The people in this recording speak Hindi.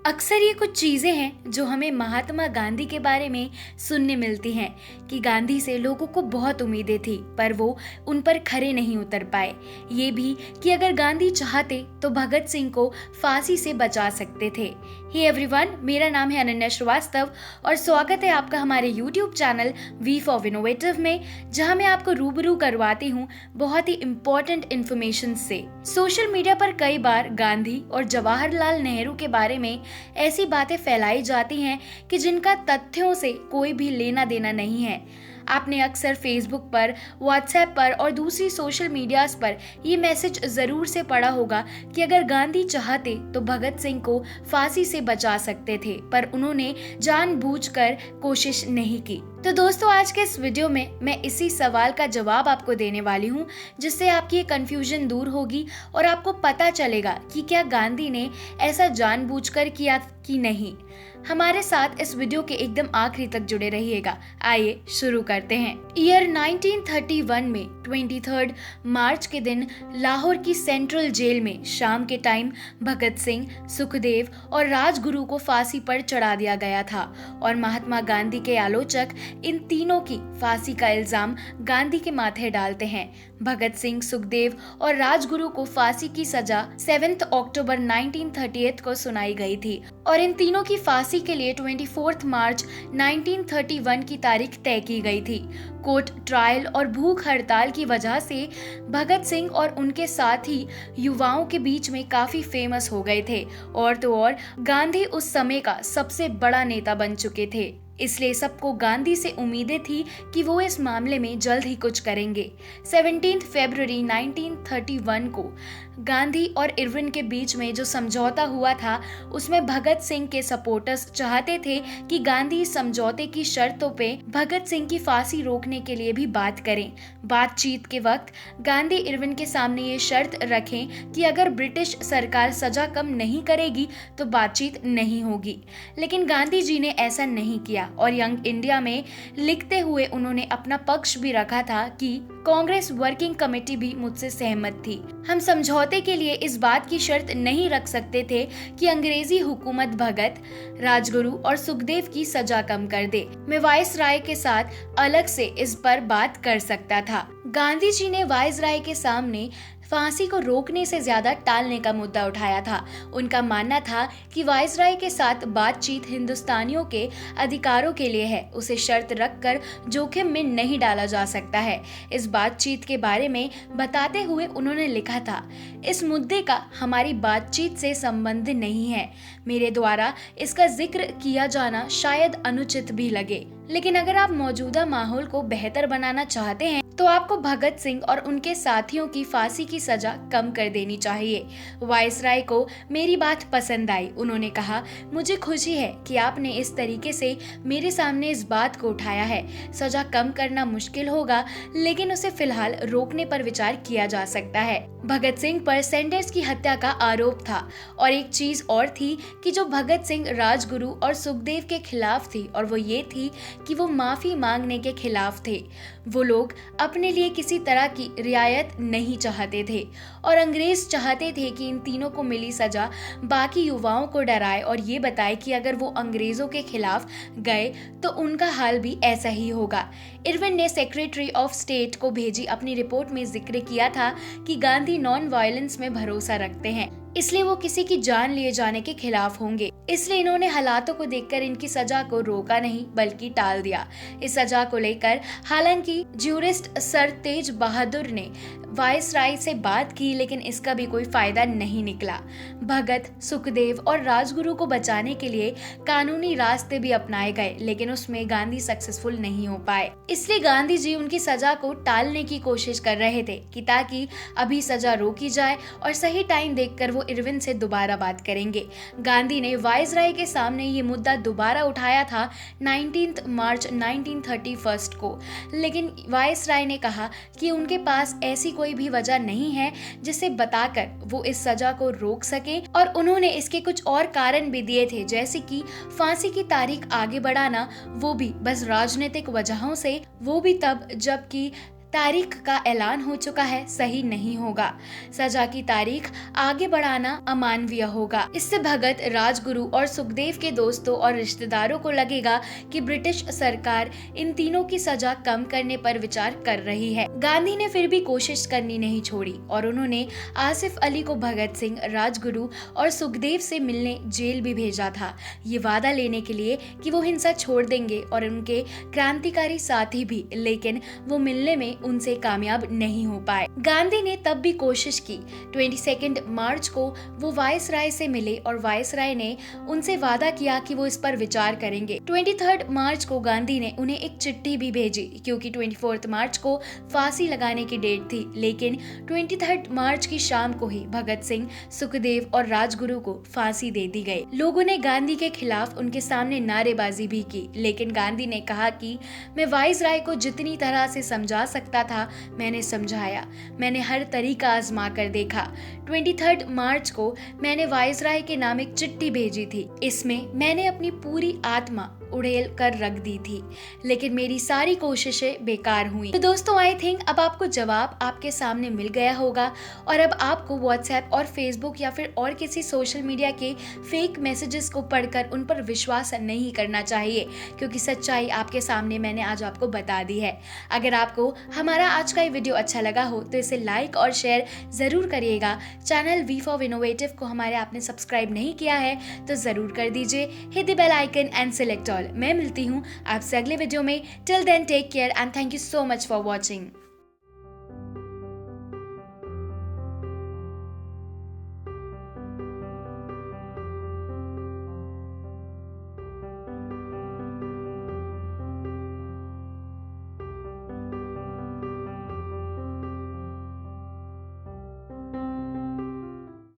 अक्सर ये कुछ चीजें हैं जो हमें महात्मा गांधी के बारे में सुनने मिलती हैं कि गांधी से लोगों को बहुत उम्मीदें थी पर वो उन पर खरे नहीं उतर पाए। ये भी कि अगर गांधी चाहते तो भगत सिंह को फांसी से बचा सकते थे। हे एवरीवन, मेरा नाम है अनन्या श्रीवास्तव और स्वागत है आपका हमारे YouTube channel V for innovative में, जहां मैं आपको रूबरू करवाती हूं बहुत ही इम्पोर्टेंट इन्फॉर्मेशन से। सोशल मीडिया पर कई बार गांधी और जवाहरलाल नेहरू के बारे में ऐसी बातें फैलाई जाती हैं कि जिनका तथ्यों से कोई भी लेना देना नहीं है। आपने अक्सर फेसबुक पर, व्हाट्सएप पर और दूसरी सोशल मीडियाज पर ये मैसेज जरूर से पढ़ा होगा कि अगर गांधी चाहते तो भगत सिंह को फांसी से बचा सकते थे, पर उन्होंने जानबूझकर कोशिश नहीं की। तो दोस्तों, आज के इस वीडियो में मैं इसी सवाल का जवाब आपको देने वाली हूँ, जिससे आपकी ये कंफ्यूजन दूर होगी और आपको पता चलेगा कि क्या गांधी ने ऐसा जानबूझकर किया कि नहीं। हमारे साथ इस वीडियो के एकदम आखिरी तक जुड़े रहिएगा। आइए शुरू करते हैं। ईयर 1931 में 23 मार्च के दिन लाहौर की सेंट्रल जेल में शाम के टाइम भगत सिंह, सुखदेव और राजगुरु को फांसी पर चढ़ा दिया गया था और महात्मा गांधी के आलोचक इन तीनों की फांसी का इल्जाम गांधी के माथे डालते हैं। भगत सिंह, सुखदेव और राजगुरु को फांसी की सजा 7 अक्टूबर 1938 को सुनाई गई थी और इन तीनों की फांसी के लिए 24 मार्च 1931 की तारीख तय की गई थी। कोर्ट ट्रायल और भूख हड़ताल की वजह से भगत सिंह और उनके साथी युवाओं के बीच में काफी फेमस हो गए थे और तो और गांधी उस समय का सबसे बड़ा नेता बन चुके थे, इसलिए सबको गांधी से उम्मीदें थी कि वो इस मामले में जल्द ही कुछ करेंगे। 17 फरवरी 1931 को गांधी और इरविन के बीच में जो समझौता हुआ था, उसमें भगत सिंह के सपोर्टर्स चाहते थे कि गांधी इस समझौते की शर्तों पे भगत सिंह की फांसी रोकने के लिए भी बात करें। बातचीत के वक्त गांधी इरविन के सामने ये शर्त रखें कि अगर ब्रिटिश सरकार सजा कम नहीं करेगी तो बातचीत नहीं होगी, लेकिन गांधी जी ने ऐसा नहीं किया और यंग इंडिया में लिखते हुए उन्होंने अपना पक्ष भी रखा था कि कांग्रेस वर्किंग कमेटी भी मुझसे सहमत थी। हम समझौते के लिए इस बात की शर्त नहीं रख सकते थे कि अंग्रेजी हुकूमत भगत, राजगुरु और सुखदेव की सजा कम कर दे। मैं वायसराय के साथ अलग से इस पर बात कर सकता था। गांधी जी ने वायसराय के सामने फांसी को रोकने से ज्यादा टालने का मुद्दा उठाया था। उनका मानना था कि वायसराय के साथ बातचीत हिंदुस्तानियों के अधिकारों के लिए है, उसे शर्त रखकर जोखिम में नहीं डाला जा सकता है। इस बातचीत के बारे में बताते हुए उन्होंने लिखा था, इस मुद्दे का हमारी बातचीत से संबंध नहीं है। मेरे द्वारा इसका जिक्र किया जाना शायद अनुचित भी लगे, लेकिन अगर आप मौजूदा माहौल को बेहतर बनाना चाहते हैं तो आपको भगत सिंह और उनके साथियों की फांसी की सजा कम कर देनी चाहिए। वायसराय को मेरी बात पसंद आई। उन्होंने कहा, मुझे खुशी है कि आपने इस तरीके से मेरे सामने इस बात को उठाया है। सजा कम करना मुश्किल होगा, लेकिन उसे फिलहाल रोकने पर विचार किया जा सकता है। भगत सिंह पर सैंडर्स की हत्या का आरोप था और एक चीज और थी कि जो भगत सिंह, राजगुरु और सुखदेव के खिलाफ थी, और वो ये थी कि वो माफी मांगने के खिलाफ थे। वो लोग अपने लिए किसी तरह की रियायत नहीं चाहते थे और अंग्रेज चाहते थे कि इन तीनों को मिली सजा बाकी युवाओं को डराए और ये बताए कि अगर वो अंग्रेजों के खिलाफ गए तो उनका हाल भी ऐसा ही होगा। इरविन ने सेक्रेटरी ऑफ स्टेट को भेजी अपनी रिपोर्ट में जिक्र किया था कि गांधी नॉन वायलेंस में भरोसा रखते हैं, इसलिए वो किसी की जान लिए जाने के खिलाफ होंगे। इसलिए इन्होंने हालातों को देखकर इनकी सजा को रोका नहीं बल्कि टाल दिया। इस सजा को लेकर हालांकि ज्यूरिस्ट सर तेज बहादुर ने वायसराय से बात की, लेकिन इसका भी कोई फायदा नहीं निकला। भगत, सुखदेव और राजगुरु को बचाने के लिए कानूनी रास्ते भी अपनाए गए, लेकिन उसमें गांधी सक्सेसफुल नहीं हो पाए। इसलिए गांधी जी उनकी सजा को टालने की कोशिश कर रहे थे कि ताकि अभी सजा रोकी जाए और सही टाइम देखकर वो इरविन से दोबारा बात करेंगे। गांधी ने वायसराय के सामने ये मुद्दा दोबारा उठाया था 19 मार्च 1931 को, लेकिन वायसराय ने कहा कि उनके पास ऐसी कोई भी वजह नहीं है जिसे बताकर वो इस सजा को रोक सके, और उन्होंने इसके कुछ और कारण भी दिए थे, जैसे कि फांसी की तारीख आगे बढ़ाना, वो भी बस राजनीतिक वजहों से, वो भी तब जबकि तारीख का ऐलान हो चुका है सही नहीं होगा। सजा की तारीख आगे बढ़ाना अमानवीय होगा। इससे भगत, राजगुरु और सुखदेव के दोस्तों और रिश्तेदारों को लगेगा कि ब्रिटिश सरकार इन तीनों की सजा कम करने पर विचार कर रही है। गांधी ने फिर भी कोशिश करनी नहीं छोड़ी और उन्होंने आसिफ अली को भगत सिंह, राजगुरु और सुखदेव से मिलने जेल भी भेजा था, ये वादा लेने के लिए कि वो हिंसा छोड़ देंगे और उनके क्रांतिकारी साथी भी, लेकिन वो मिलने में उनसे कामयाब नहीं हो पाए। गांधी ने तब भी कोशिश की। 22 मार्च को वो वायसराय से मिले और वायसराय ने उनसे वादा किया कि वो इस पर विचार करेंगे। 23 मार्च को गांधी ने उन्हें एक चिट्ठी भी भेजी क्योंकि 24 मार्च को फांसी लगाने की डेट थी, लेकिन 23 मार्च की शाम को ही भगत सिंह, सुखदेव और राजगुरु को फांसी दे दी गई। लोगों ने गांधी के खिलाफ उनके सामने नारेबाजी भी की, लेकिन गांधी ने कहा कि मैं वायसराय को जितनी तरह से समझा सकता था मैंने समझाया, मैंने हर तरीका आजमा कर देखा। 23 मार्च को मैंने वायसराय के नाम एक चिट्ठी भेजी थी। इसमें मैंने अपनी पूरी आत्मा उड़ेल कर रख दी थी, लेकिन मेरी सारी कोशिशें बेकार हुई। तो दोस्तों, आई थिंक अब आपको जवाब आपके सामने मिल गया होगा और अब आपको व्हाट्सएप और फेसबुक या फिर और किसी सोशल मीडिया के फेक मैसेजेस को पढ़कर उन पर विश्वास नहीं करना चाहिए, क्योंकि सच्चाई आपके सामने मैंने आज आपको बता दी है। अगर आपको हमारा आज का ये वीडियो अच्छा लगा हो तो इसे लाइक और शेयर जरूर करिएगा। चैनल वी फॉर इनोवेटिव को हमारे आपने सब्सक्राइब नहीं किया है तो जरूर कर दीजिए। Hit the bell icon and select all. मैं मिलती हूँ आपसे अगले वीडियो में। Till then take care and thank you so much for watching.